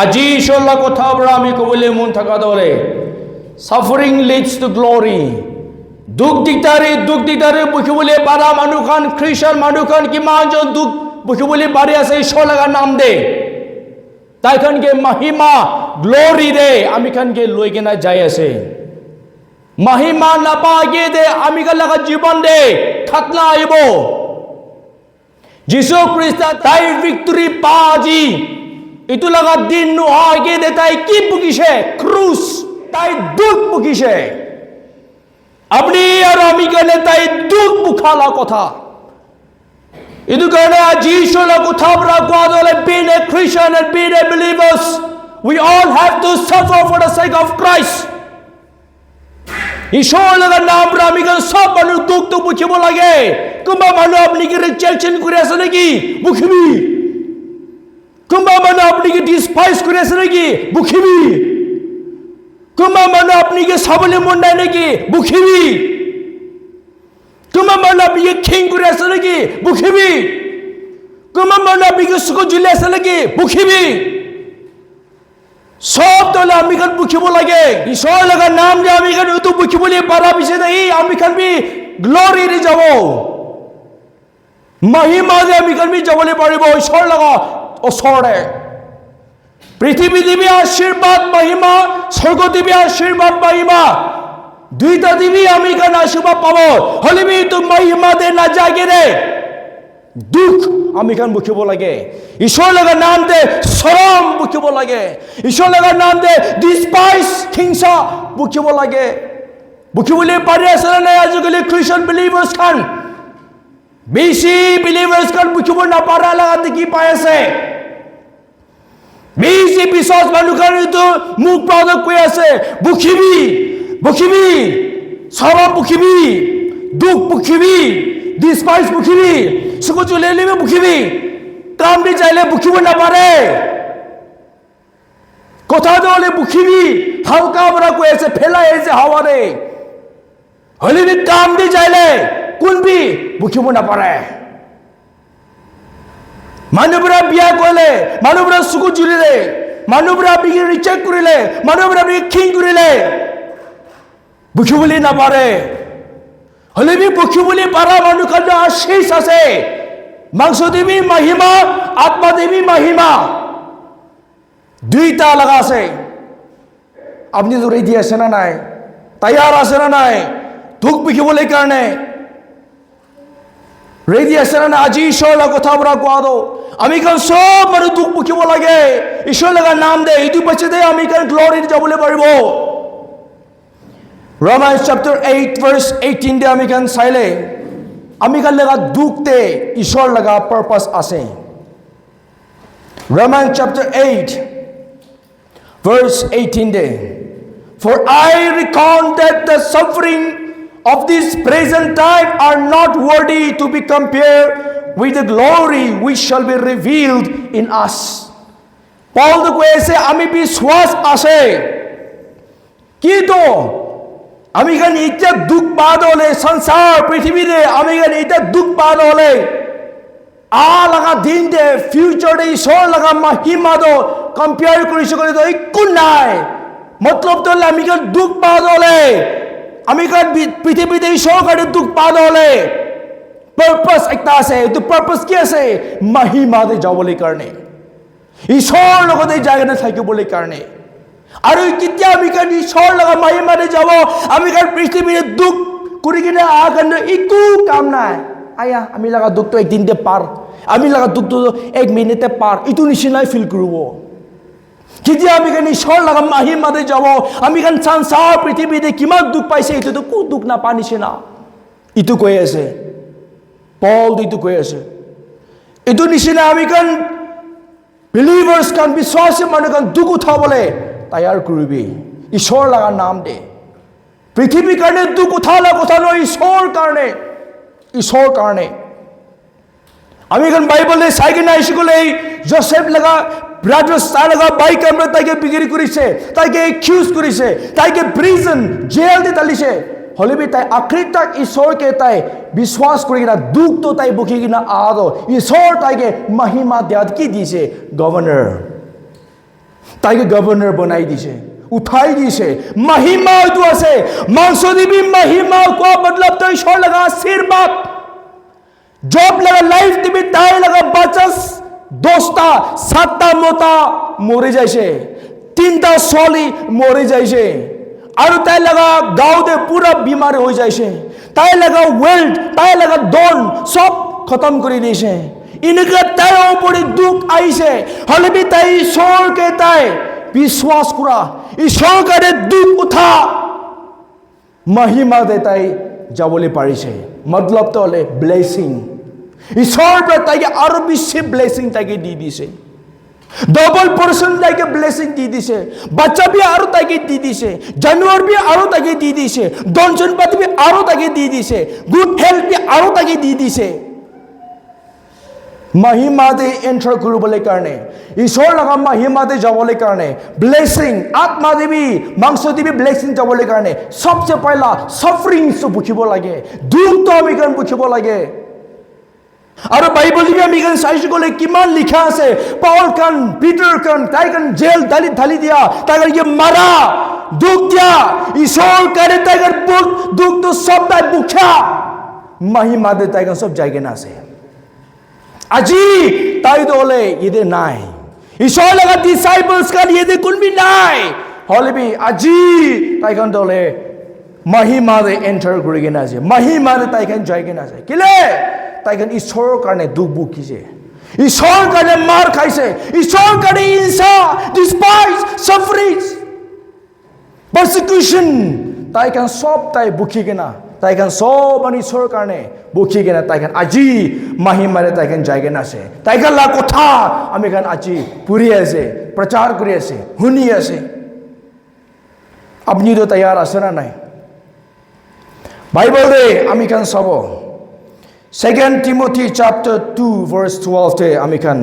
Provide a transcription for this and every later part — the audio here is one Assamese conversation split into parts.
আজি ঈশ্বৰৰ কথাবোৰ আমি ক'বলৈ মন থকা দৰে suffering leads to glory. দুখ দিগদাৰি বুকিবলৈ পাৰা মানুহখন খ্ৰীষ্টান মানুহখন কিমানজন দুখ বুকিবলৈ পাৰি আছে ঈশ্বৰ লগা নাম দে তাইখনকে মহিমা গ্লোৰি দে আমি খানকে লৈ কিনা যাই আছে মহিমা নাপাগে দে আমি খান লগা জীৱন দে খাতনা আহিব যীশু খ্ৰীষ্ট তাই ভিক্টৰী পা আজি ইটো লগা দিন নোহোৱাকে দে তাই কি বুকিছে ক্ৰুচ তাই দুখ বুকিছে আপনি আর আমি কেনে তাই দুখ বুখালা কথা ইদু কারণে আজি ঈশ্বরের কথা আমরা কোয়া দলে being a Christian and being a believers we all have to suffer for the sake of Christ ঈশ্বরের নাম রা আমি কেন সব মানুষ দুখ তো বুঝিব লাগে কোনবা মানুষ আপনি কি রিজেকশন করে আছে নাকি বুঝিবি কোনবা মানুষ আপনি কি ডিসপাইস করে আছে নাকি বুঝিবি কোনবা মানুষ আপনি কি সাবলে মন নাই নাকি বুঝিবি কোনবা মানুষ আপনি কি খিং করে আছে নাকি বুঝিবি কোনবা মানুষ আপনি কি সুখ ঝুলে আছে নাকি বুঝিবি সব দলে আমি কান বুঝিব লাগে ঈশ্বর লগা নাম যে আমি কান তো বুঝিবলে পারা বিষয় নাই আমি কান বি গ্লোরি রে যাব মহিমা যে আমি কান বি যাবলে পারিব ঈশ্বর লগা ওসরে পৃথিবী দিবি আশীর্বাদ মহিমা স্বর্গ দিবি আশীর্বাদ মহিমা দুইটা দিবি আমি কেন আশীর্বাদ পাবো হলে বি তো মহিমা দে না জাগে রে দুঃখ আমি কেন বুঝিব লাগে ঈশ্বর লগা নাম দে শরম বুঝিব লাগে ঈশ্বর লগা নাম দে ডিসপাইস হিংসা বুঝিব লাগে বুঝিবলে পারি আছে না আজিকালি খ্রিস্টান বিলিভার্স খান বেশি বিলিভার্স খান বুঝিব না পারা লাগা দেখি পাই আছে বেশি বিশ্বাস মানুষের তো মুখ প্রদক কৈ আছে বুখিবি সরম বুখিবি দুঃখ বুখিবি ডিসপাইস বুখিবি সুখ চলে নেবে বুখিবি কাম দি চাইলে বুখিব না পারে কথা দলে বুখিবি হালকা বড় কৈ আছে ফেলাই আছে হাওয়ারে হলে বি কাম দি চাইলে কোনবি বুখিব না পারে মানুষরা বিয়া করলে মানুষরা সুখ জুড়িলে মানুষরা বিক্রি রিচেক করিলে মানুষরা খিং করিলে বুঝিবলে না পারে হলে বি বুঝিবলে পারা মানুষ আশীষ আছে মাংস দেবী মহিমা আত্মা দেবী মহিমা দুইটা লাগা আছে আপনি তো রেডি আছে না নাই তৈয়ার আছে না নাই দুঃখ বুঝিবলে কারণে রেডি আছে না আজি ঈশ্বরের কথা আমরা কোয়া দো আমি কান সব মানুষ দুঃখ বুঝিব লাগে ঈশ্বর লগা নাম দে ইদু বাঁচে দে আমি কান গ্লোরি যাবলে পারিব Romans chapter 8 verse 18 দে আমি কান চাইলে আমি কান লগা দুঃখ দে ঈশ্বর লগা পারপাস আছে Romans chapter 8 verse 18 De For I reckon that the suffering of this present time are not worthy to be compared with the glory which shall be revealed in us. Paul the কৈ আছে আমি বিশ্বাস আছে কিন্তু আমি গান এটা দুঃখ পাদ হলে সংসার পৃথিবীতে আমি গান এটা দুঃখ পাদ হলে লাগা দিন দে ফিউচার দে ঈশ্বর লাগা মহিমা দো কম্পেয়ার করিছ করে তো একো নাই মতলব তো আমি গান দুঃখ পাদ হলে আমি কান পৃথিবীতে ঈশ্বর দুঃখ পাদ হলে পারপাস একটা আছে তো পারপাস কি আছে মহিমা দে যাবলে কারণে ঈশ্বর লগতে জায়গাতে থাকিবলে কারণে আর কেতিয়া আমি কান ঈশ্বর লগা মহিমা দে যাব আমি কান পৃথিবীতে দুঃখ করি কিনে আগান একো কাম নাই আয়া আমি লাগা দুঃখ তো একদিন দে পার আমি লাগা দুঃখ তো এক মিনিটে পার ইটো নিচিনাই ফিল করব কেতিয়া আমি কান ঈশ্বর লগা মহিমা দে যাব আমি কান সংসার পৃথিবীতে কিমান দুঃখ পাইছে ইটো তো কো দুঃখ না পানিছে না ইটো কৈ আছে Paul ইটো কৈ আছে ইটো নিচিনা আমি কান বিলিভার্স কান বিশ্বাসী মানুহ কান দুঃখ উঠাবলে তৈয়ার কৰিবি ঈশ্বর লগা নাম দে পৃথিবী কারণে দুঃখ উঠালা কথা নয় ঈশ্বর কারণে আমি কান বাইবেলে চাইকে না শিকলে জোসেফ লগা ব্রাদার্স তাই লগা বাইক আমরা তাইকে বিক্রি করিছে তাইকে একিউজ করিছে তাইকে প্রিজন জেল দি তালিছে হলে বি তাই আখরি তক ঈশ্বরকে তাই বিশ্বাস করি কিনা দুঃখ তো তাই বুকি কিনা আদো ঈশ্বর তাইকে মহিমা দিয়াত কি দিছে গভর্নর তাইকে গভর্নর বনাই দিছে, উঠাই দিছে। মহিমা তো আছে, মাংস দিবি মহিমা কোৱা মতলব তো ঈশ্বৰ লগা আশীৰ্বাদ। জব লগা লাইফ দিবি, তাই লগা বাচ্চা 10টা 7টা মতা মৰি যাইছে, 3টা ছোৱালী মৰি যাইছে, আৰু তাই লগা গাঁৱতে পুৰা বিমাৰ হৈ যাইছে। তাই লগা ৱেল্থ, তাই লগা ধন সব খতম কৰি দিছে। এনেকুৱা তাইৰ ওপৰত দুখ আহিছে, হলেবি তাই ঈশ্বৰকে তাই বিশ্বাস কৰা, ঈশ্বৰৰ কাৰণে দুখ উঠা, মহিমাতে তাই যাবলৈ পাৰিছে। মতলবটো হ'লে ব্লেছিং। ঈশ্বৰৰ পৰা তাইকে আৰু বেছি ব্লেছিং তাইকে দি দিছে, ডবল পৰ্চন তাইকে ব্লেছিং দি দিছে। বাচ্চা বি আৰু তাইকে দি দিছে, জানুৱাৰ বি আৰু তাইকে দি দিছে, ধন সম্পত্তি বি আৰু তাইকে দি দিছে, গুড হেল্থ বি আৰু তাইকে দি দিছে। মহিমাতে এন্টাৰ কৰিবলৈ কাৰণে, ঈশ্বৰ লগা মহিমাতে যাবলৈ কাৰণে, ব্লেছিং আত্মা দিবি মাংস দিবি ব্লেছিং যাবলৈ কাৰণে সবচে পহলা সাফাৰিংস বুজিব লাগে, দুখটো আমি কাৰণ বুজিব লাগে। আৰু বাইবেল আমি কাৰণ চাইছো গ'লে কিমান লিখা আছে, পাউল কান পিটাৰ কান তাই কান জেল ঢালি দিয়া, তাই কান মাৰা দুখ দিয়া, ঈশ্বৰ কাৰণে তাই কান দুখটো সব তাই বুঝা, মহিমাতে তাই কান সব জায়গা আছে। আজি তাই দলে ইদে নাই, ঈশ্বৰ লগা ডিসাইপলস কান ইদে কোনবি নাই, হলেবি আজি তাই কান দলে মহিমাতে এন্টাৰ কৰি কিনে আছে, মহিমাতে তাই কান যাই কিনে আছে। কেলে তাই কান ঈশ্বৰৰ কাৰণে দুখ বুকিছে, ঈশ্বৰৰ কাৰণে মাৰ খাইছে, ঈশ্বৰৰ কাৰণে হিংসা, ডিসপাইজ, সাফাৰিংস, পাৰসিকিউশন তাই কান সব তাই বুকি কিনা, তাই কান সব ঈশ্বৰৰ কাৰণে বুকি কিনা তাই কান আজি মহিমাৰে তাই কান যাই কিনে আছে। তাই কান লা কথা আমি কান আজি পুৰি আছে, প্ৰচাৰ কৰি আছে, শুনি আছে। আপনি তো তৈয়াৰ আছে না নাই? বাইবেল আমি কান চাব 2 Timothy chapter 2 verse 12 আমি কান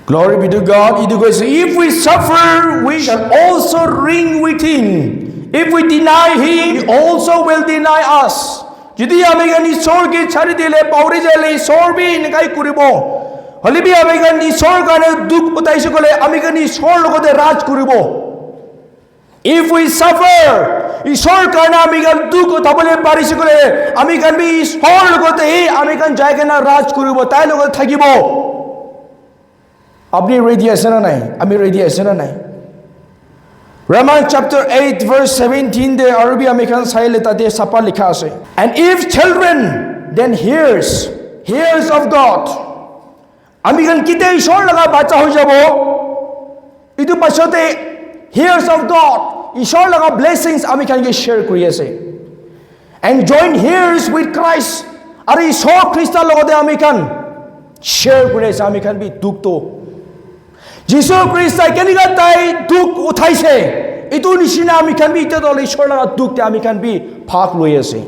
glory be to God, ইটো কৈছে if we suffer we shall also reign with him, if we deny him he also will deny us। যদি আমি কান ঈশ্বৰকে ছাড়ি দিলে পাহৰি যালে ঈশ্বৰ বি এনেকাই কৰিব, হলিবি আমি কান ঈশ্বৰৰ কাৰণে দুখ উঠাইছে গ'লে আমি কান ঈশ্বৰৰ লগতে ৰাজ কৰিব। If we suffer, ঈশ্বৰ কাৰণে আমি কান দুখ উঠাবলৈ পাৰিছে গ'লে আমি কান বি ঈশ্বৰৰ লগতে আমি কান যাই কেনে ৰাজ কৰিব, তাই লগত থাকিব। আপনি ৰেডি আছে না নাই? আমি ৰেডি আছে না নাই? Romans chapter 8 verse 17 দে আৰবী আমি কান চাইলে তাতে চাপা লিখা আছে, and if children then heirs of God। আমি কান কিতে ঈশ্বৰ লগা বাচ্চা হৈ যাব, ইটো পাছতে heirs of God, ঈশ্বৰ লগা ব্লেছিংস আমি কান শ্বেয়াৰ কৰি আছে, and join heirs with Christ, আৰু ঈশ্বৰ খ্ৰীষ্টৰ লগতে আমি কান শ্বেয়াৰ কৰি আছে। আমি কান বি দুখটো যীশু খ্ৰীষ্টই কেনেকা তাই দুখ উঠাইছে, এইটো নিচিনা আমি কান বি এতিয়া দলে ঈশ্বৰ লগা দুখতে আমি কান বি ভাগ লৈ আছে।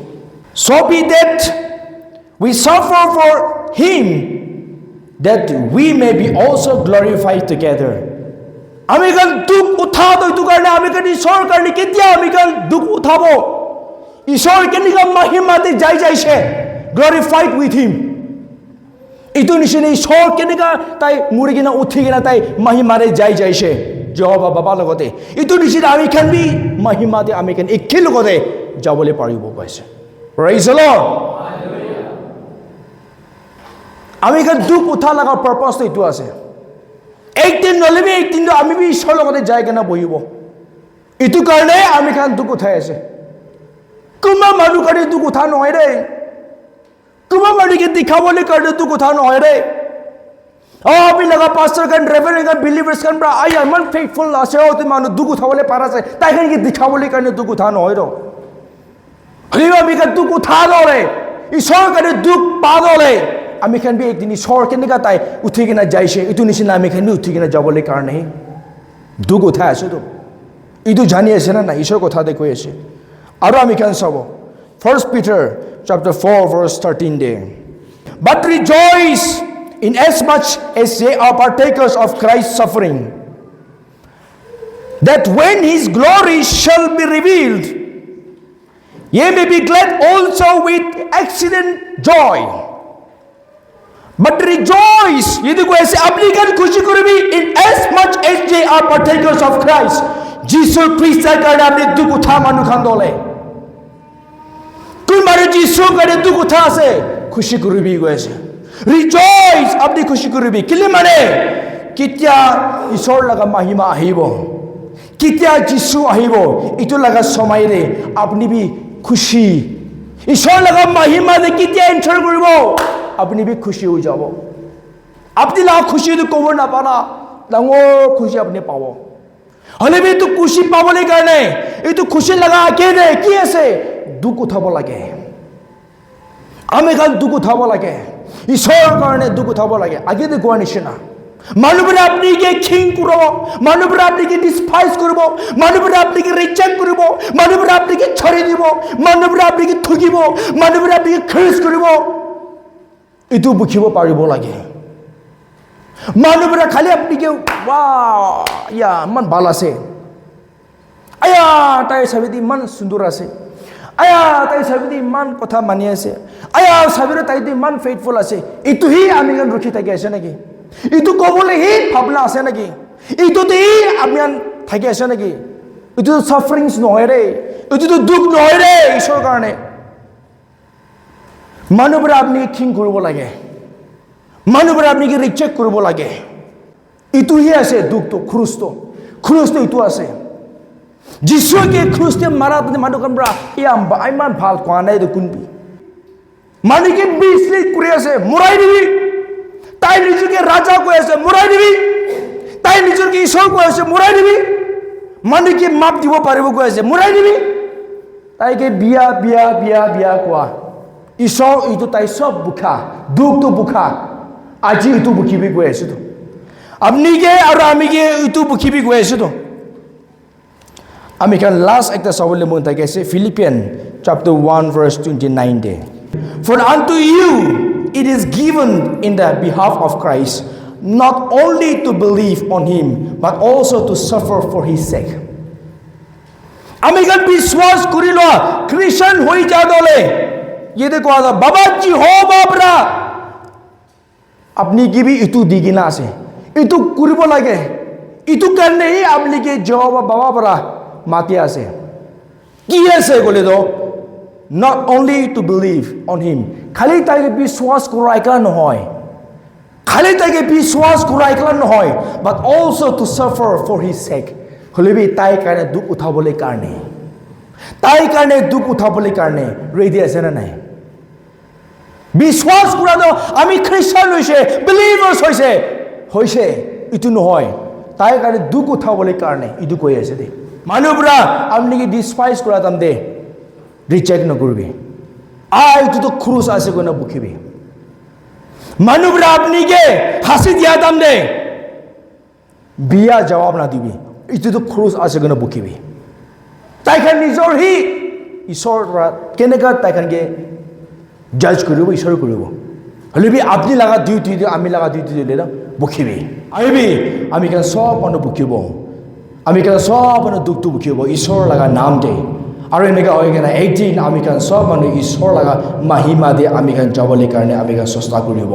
So be that we suffer for him that we may be also glorified together। আমি কান দুখ উঠাব, এইটো কাৰণে আমি কান ঈশ্বৰৰ কাৰণে কেতিয়া আমি কান দুখ উঠাব, ঈশ্বৰ কেনেকা মহিমাতে যাইছে glorified with him। এইটো নিচিনা ঈশ্বৰ কেনেকা তাই মৰি কিনা উঠি কিনা তাই মহিমাৰে যাইছে যহোৱা বাবা লগতে, এইটো নিচিনা আমি কান বি মহিমাতে আমি কান একে লগতে যাবলৈ পাৰিব পাইছে। Praise the Lord। আমি কান দুখ উঠা লগা পাৰপাছটো এইটো আছে, একদিন নলেবি একদিন আমি বি ঈশ্বৰৰ লগতে যাই কেনে বহিব, এইটো কাৰণে আমি কান দুখ উঠাই আছে। কোনোবা মানুহ কাৰণে দুখ উঠা নহয় দেই, কোনোবা মানুহকে দেখাবলৈ কাৰণে দুখ উঠা নহয় দেই। আমি লগা পাষ্টাৰ কান ৰেভাৰেণ্ড কান বিলিভাৰ্ছ কান পৰা আই ইমান ফেইথফুল আছে, মানুহ দুখ উঠাবলৈ পাৰা আছে, তাই কাৰণে দেখাবলৈ কাৰণে দুখ উঠা নহয় ৰ। আমি কান দুখ উঠা দৰে ঈশ্বৰৰ কাৰণে দুখ পা দৰে আমি খান বি একদিন ঈশ্বৰ কেনেকা তাই উঠি কিনা যাইছে, এইটো নিচিনা আমি খান উঠি কিনা যাবলৈ কাৰণে দুখ উঠাই আছো। তো এইটো জানি আছে না নাই? ঈশ্বৰৰ কথাতে কৈ আছে। আৰু আমি খান চাব 1 Peter chapter 4 verse 13 De, but rejoice in as much as they are partakers of Christ's suffering, that when his glory shall be revealed ye may be glad also with exceeding joy। But rejoice. Yedi কৈ আছে আপনি কেন খুশি করবি in as much as they are partakers of Christ. Jesus Christৰ কাৰণে আপনি দুখ উঠা মানুহ খান দলে। তুই মাৰে Jesus কাৰণে দুখ উঠা আছে খুশি কৰবি কৈ আছে। Rejoice আপনি খুশি কৰবি কিলে মানে কেতিয়া ঈশ্বৰ লগা মহিমা আহিব কেতিয়া যিশু আহিব ইটো লগা সময়ৰে আপনি বি খুশি ঈশ্বৰ লগা মহিমা দে কেতিয়া এন্টাৰ কৰিব আপনি বি খুশি হৈ যাব আপনি লগা খুশি তো ক'ব নাপাৰা ডাঙৰ খুশি আপনি পাব হলে বি তো খুশি পাবলৈ কাৰণে এইটো খুশি লগা কেনে কি আছে দুখ উঠাব লাগে আমি কাল দুখ উঠাব লাগে ঈশ্বৰৰ কাৰণে দুখ উঠাব লাগে আগে দে কোৱা নিচিনা মানুহবোৰে আপোনাক খিং কৰিব মানুহবোৰে আপোনাক ডিসপাইজ কৰিব মানুহবোৰে আপোনাক ৰিজেক্ট কৰিব মানুহবোৰে আপোনাক ছৰি দিব মানুহবোৰে আপোনাক ঠগিব মানুহবোৰে আপোনাক খেজ কৰিব ইটো বুখিব পাৰিব লাগে মানুহবোৰে খালি আপোনাক ৱাও ইয়া মান ভাল আছে আয়া তাই চাবিদি মান সুন্দৰ আছে আয়া তাই চাবিদি মান কথা মানি আছে আয়া চাবিৰে তাইদি মান ফেইথফুল আছে ইটো হি আমি গান ৰখি থাকি আছে নেকি ইটো কবলে হি ভাবনা আছে নেকি ইটোতে আমি থাকি আছে নেকি ইটো সাফারিংস নহয় ৰে ইটো দুখ নহয় ৰে ঈশ্বৰৰ কাৰণে মানুহবোৰে আপনি থিং কৰিব লাগে মানুহবোৰে আপনি ৰিজেক্ট কৰিব লাগে ইটো হি আছে দুখটো খুৰুসটো ইটো আছে যিশুকে খুৰুসতে মাৰা মানুহ কামৰা ইমান ভাল কোৱা নাই তো কোনবি মানুহকে বিছলি কৰি আছে মুৰাই দিবি তাই নিজকে ৰাজা কৈ আছে মুৰাই দিবি তাই নিজকে ঈশ্বৰ কৈ আছে মুৰাই দিবি মানুহকে মাপ দিব পাৰিব কৈ আছে মুৰাই দিবি তাইকে বিয়া বিয়া বিয়া বিয়া কোৱা ঈশ্বৰ ইটো তাই সব বুখা দুখটো বুখা আজি ইটো বুখিবি কৈ আছে তো আপনিকে আৰু আমিকে ইটো বুখিবি কৈ আছে তো আমি কান লাষ্ট একটা চাবলৈ মন থাকে আছে ফিলিপিয়ান chapter 1 verse 29 De for unto you it is given in the behalf of Christ not only to believe on him but also to suffer for his sake আমি গান বিশ্বাস করি লো খ্রিস্টান হই যা দলে ইয়ে কোয়া দা বাবা জিহোবা ব্রা আপনি কি বি ইতু দিগিনা আছে ইতু করিব লাগে ইতু কারণে হি আপনি কে জিহোবা বাবা ব্রা মাতি আছে কি আছে বলে দো not only to believe on him খালি তাইকে বিশ্বাস করা একলা নহয় খালি তাইকে বিশ্বাস করা একলা নহয় but also to suffer for his sake হলিবি তাই কাৰণে দুখ উঠাবলৈ কাৰণে তাই কাৰণে দুখ উঠাবলৈ কাৰণে ৰেডি আছে না নাই বিশ্বাস কৰা তো আমি খ্ৰীষ্টান হৈছে বিলিভাৰ্স হৈছে ইটো নহয় তাই কাৰণে দুখ উঠাবলৈ কাৰণে ইটো কৈ আছে দে মানুহবোৰা আপনি কি ডিসপাইজ কৰা তাম দে ৰিজেক্ট নকৰবি ইটো তো ক্ৰুশ আছে কোন বুকিবি মানুহবোৰে আপনি কে হাসি দিয়া দাম দে বিয়া জবাব না দিবি ইটো তো ক্রুশ আছে কোন বুকিবি তাইখান নিজৰ হি ঈশ্বৰ কেনেকা তাইখান কে জাজ কৰিব ঈশ্বৰ কৰিব হলিবি আপনি লাগা ডিউটি আমি লাগা ডিউটি দিলে না বুকিবি আইবি আমি কেন সব মানুহ বুকিব আমি কেন সব মানুহ দুখটো বুকিব ঈশ্বৰ লাগা নাম দে আৰু এনেকা হৈ কেনে একদিন আমি কান সব মানুহ ঈশ্বৰ লগা মহিমা দি আমি কান যাবলৈ কাৰণে আমি কান চেষ্টা কৰিব